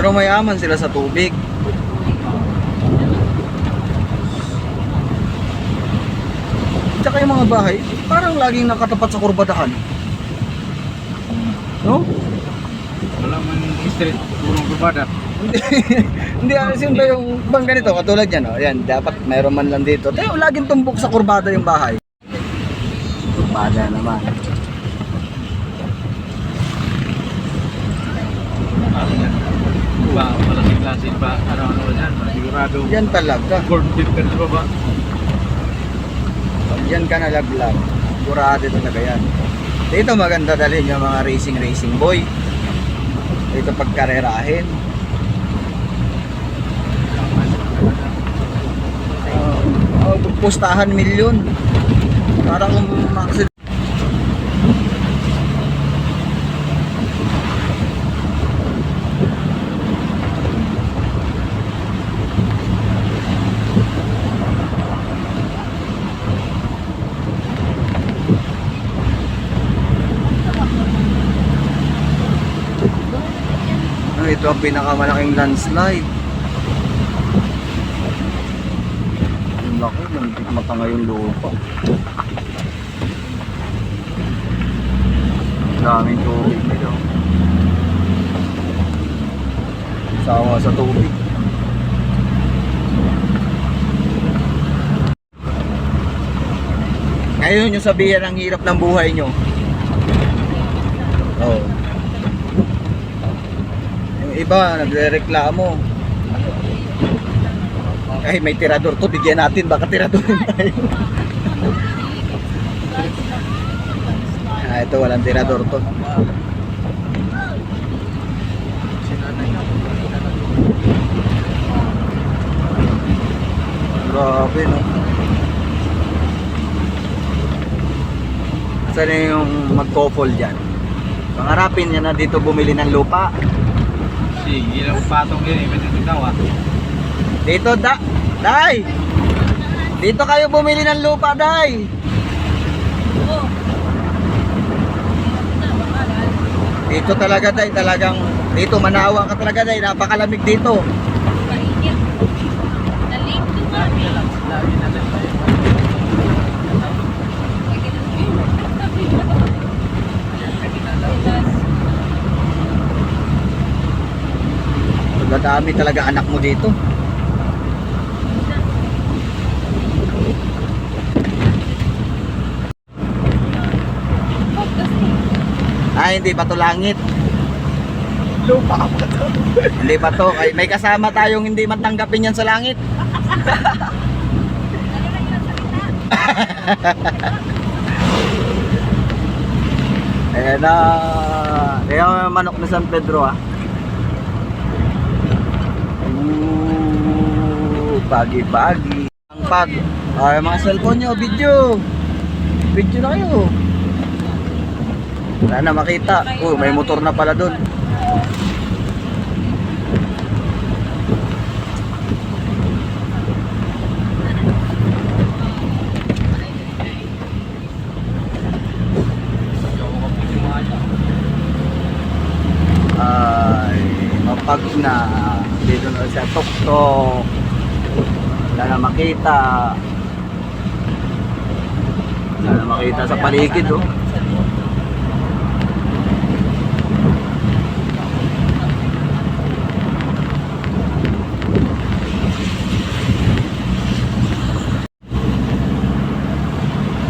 Pero mayaman sila sa tubig. Tsaka yung mga bahay, parang laging nakatapat sa kurbadahan. No? Wala man street, purong kurbada. Hindi, simple yung bang ganito, katulad yan, oh. Yan, dapat mayroon man lang dito. Tayo, laging tumbok sa kurbada yung bahay. Kurbada naman. Malaking klase pa, ano yan, sigurado. Yan talaga. Gold tip ka na ba? Yan ka nalaglag. Kurado talaga yan. Dito maganda dalhin yung mga racing boy. Dito pagkarerahin. Pustahan milyon. Parang accident. Ito ang pinakamalaking landslide. Ang laki, nantik matanga yung lupa. Daming tubig nito. Sawa sa tubig. Ngayon yung sabihan ang hirap ng buhay nyo. Oh. Iba nagrereklamo. Ay, may tirador to, bigyan natin, baka tirador tayo. Ito walang tirador to. Grabe, no? Saan yung mag-couple dyan? Pangarapin niya na dito bumili ng lupa. Sige, ilang patong yun, may nagtitawa. Dito, Day! Dito kayo bumili ng lupa, Day! Dito talaga, Day, talagang dito manawa ka talaga, Day, napakalamig dito. Dadami talaga anak mo dito. Ay, hindi pa to langit. Lupa pa to. Hindi pa to. Ay, may kasama tayong hindi matanggapin yan sa langit. Ayan na. Kaya manok na San Pedro, ah. Pagi-pagi. Ang pag. Ay, mga cellphone nyo, video. Video na kayo. Wala na makita. Oh, may motor na pala doon. Ay, mapag na. Dito na sa tok-tok. Wala na makita. Wala na makita sa paligid, oh.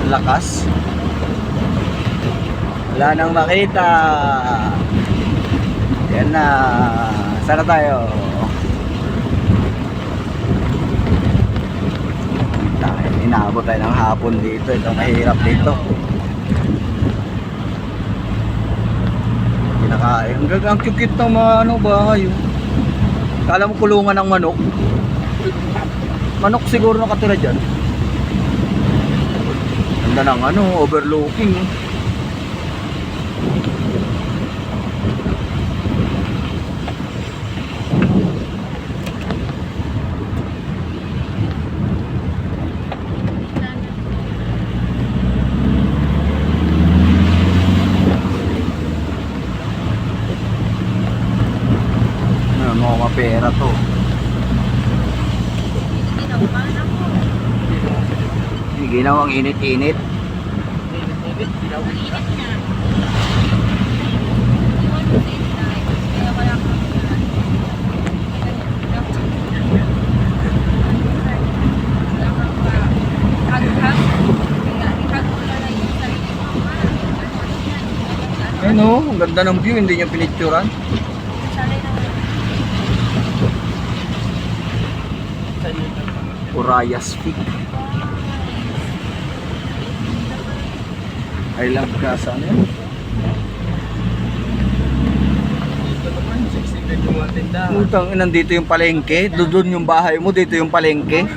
Lakas. Wala nang makita. Yan na. Sana tayo. Inaabot tayo ng hapon dito. Ito mahirap dito. Kinakain. Ang cute ng mga bahay. Kala mo kulungan ng manok. Manok siguro nakatira dyan. Ganda ng overlooking. Ginaw ang init-init. Ayun oh, ang ganda ng view, hindi niya pinicturan. Urayas Peak. I love Gaza. Ano yun? Utang, nandito yung palengke. Doon yung bahay mo, dito yung palengke.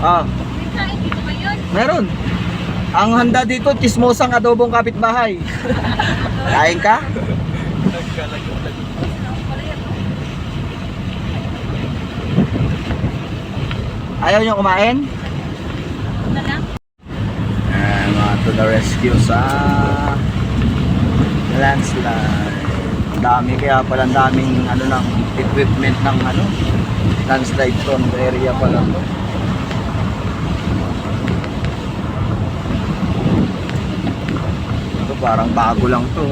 Ah, meron. Ang handa dito, chismosang adobong kapitbahay. Kain ka? Ayaw nyo kumain? Mga to the rescue sa landslide. Dami, kaya pala daming ano ng equipment ng ano landslide prone area pala to. Ito parang bago lang to.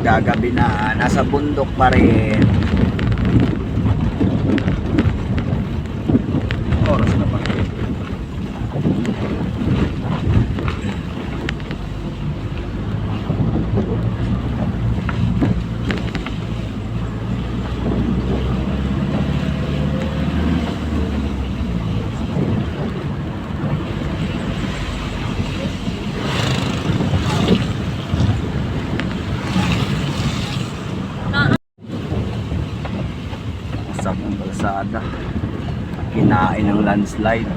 Gagabi na, nasa bundok pa rin. Oras na pa. Sa kalsada, kinain ng landslide.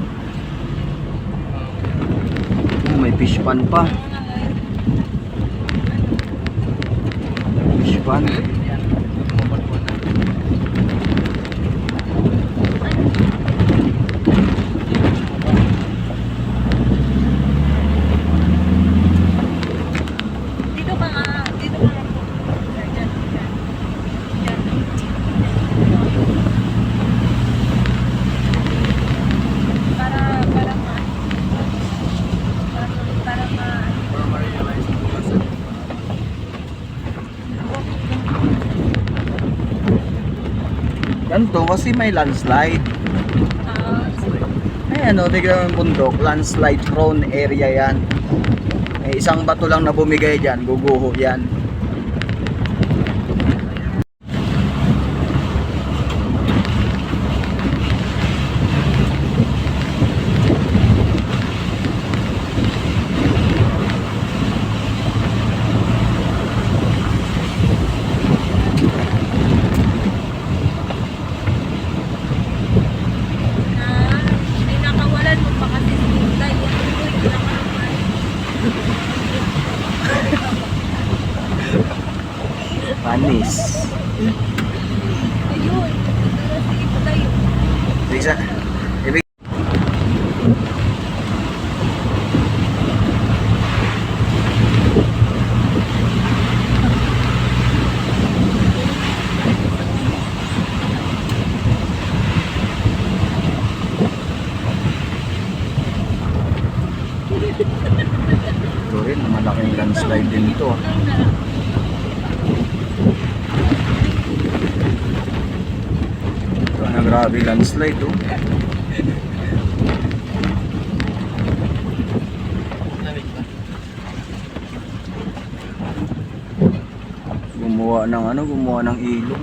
May fish pan pa. Fish pan. Dito ka nga, dito ka lang po. Ganito kasi may landslide. Ayan o, tignan mo yung bundok, landslide prone area yan. May isang bato lang na bumigay dyan, guguho yan. May nakawalan mo pa kasi sila yan. Panis. Ayun. Sige po tayo. Isa. Ibig. Ito rin, malaking landslide din ito. Ito na, grabe landslide oh. Gumawa ng ano, gumawa ng ilog.